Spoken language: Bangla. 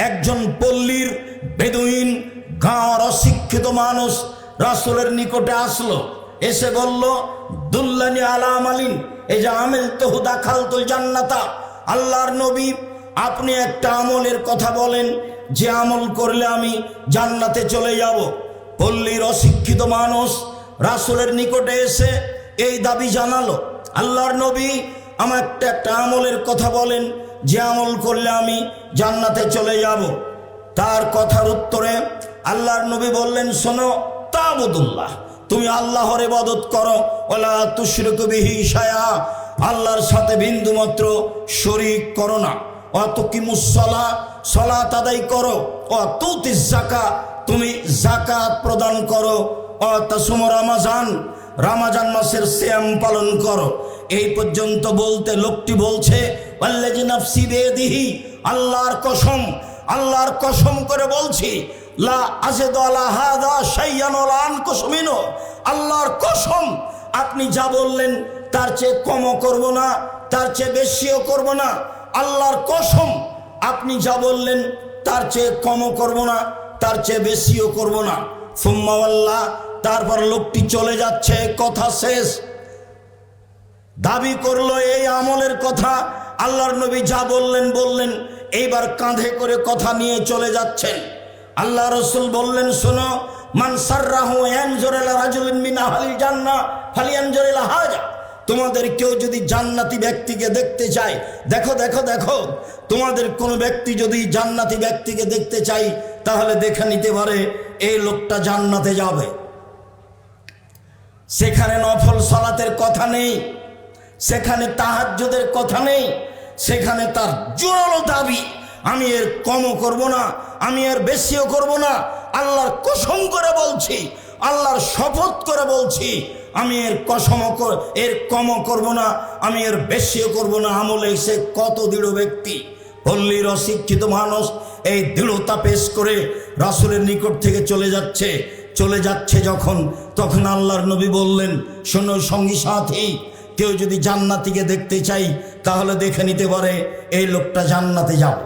একজন পল্লীর বেদুইন গাঁর অশিক্ষিত মানুষ রাসূলের নিকটে আসলো, এসে বলল, দুল্লানি আলা আমালিন, এই যে আমিল তহু দাখালতুল জান্নাতা, আল্লাহর নবী আপনি একটা আমলের কথা বলেন যে আমল করলে আমি জান্নাতে চলে যাব। পল্লীর অশিক্ষিত মানুষ রাসূলের নিকটে এসে এই দাবি জানালো, আল্লাহর নবী আমার একটা আমলের কথা বলেন যে আমল করলে আমি জান্নাতে চলে যাব। তার কথার উত্তরে আল্লাহর নবী বললেন, শোনো, তাবুদুল্লাহ, তুমি আল্লাহর ইবাদত করো, ওয়ালা তুশরিকু বিহি শাইআ, আল্লাহর সাথে বিন্দুমাত্র শরীক করো না। ওয়া তুকিমুস সালাহ, সালাত আদায় করো। ওয়া তুতিজ যাকাত, তুমি যাকাত প্রদান করো। ওয়া তাসুমু রমাজান, রমজান মাসের সিয়াম পালন করো। এই পর্যন্ত বলতে লোকটি বলছে, ওয়াল্লাযী নাফসি বিয়াদিহি, আল্লাহর কসম, আল্লাহর কসম করে বলছি, লা আযিদু আলা হাযা শাইয়ান ওয়া লা আনকুসু মিনহু, আল্লাহর কসম আপনি যা বললেন তার চেয়ে কমও করব না, তার চেয়ে বেশিও করব না। আল্লাহর কসম আপনি যা বললেন তার চেয়ে কমও করব না, তার চেয়ে বেশিও করব না। সুম্মা ওয়াল্লাহ, তারপর লোকটি চলে যাচ্ছে, কথা শেষ। দাবি করলো এই আমলের কথা, আল্লাহর নবী যা বললেন, এইবার কাঁধে করে কথা নিয়ে চলে যাচ্ছেন। আল্লাহ রাসূল বললেন, শোনো, মান সাররাহু ইয়ানজুর ইলা রাজুলিন মিন আহলিল জান্নাহ ফালিয়ানজুর ইলা হাযা, তোমাদের কেউ যদি জান্নাতি ব্যক্তিকে দেখতে চায়, দেখো দেখো দেখো, তোমাদের কোনো ব্যক্তি যদি জান্নাতি ব্যক্তিকে দেখতে চাই তাহলে দেখে নিতে পারে এই লোকটা জান্নাতে যাবে। সেখানে নফল সালাতের কথা নেই, সেখানে তাহাজ্জুদের কথা নেই, সেখানে তার জোরালো দাবি, আমি এর কমও করব না, আমি এর বেশিও করব না। আল্লাহর কসম করে বলছি, আল্লাহর শপথ করে বলছি, আমি এর কমও করব না, আমি এর বেশিও করব না। আমলে সে কত দৃঢ় ব্যক্তি! পল্লীর অশিক্ষিত মানুষ এই দৃঢ়তা পেশ করে রাসূলের নিকট থেকে চলে যাচ্ছে যখন, তখন আল্লাহর নবী বললেন, শোনো সঙ্গী সাথী, কেউ যদি জান্নাতীকে দেখতে চাই তাহলে দেখে নিতে পারে এই লোকটা জান্নাতে যাবে।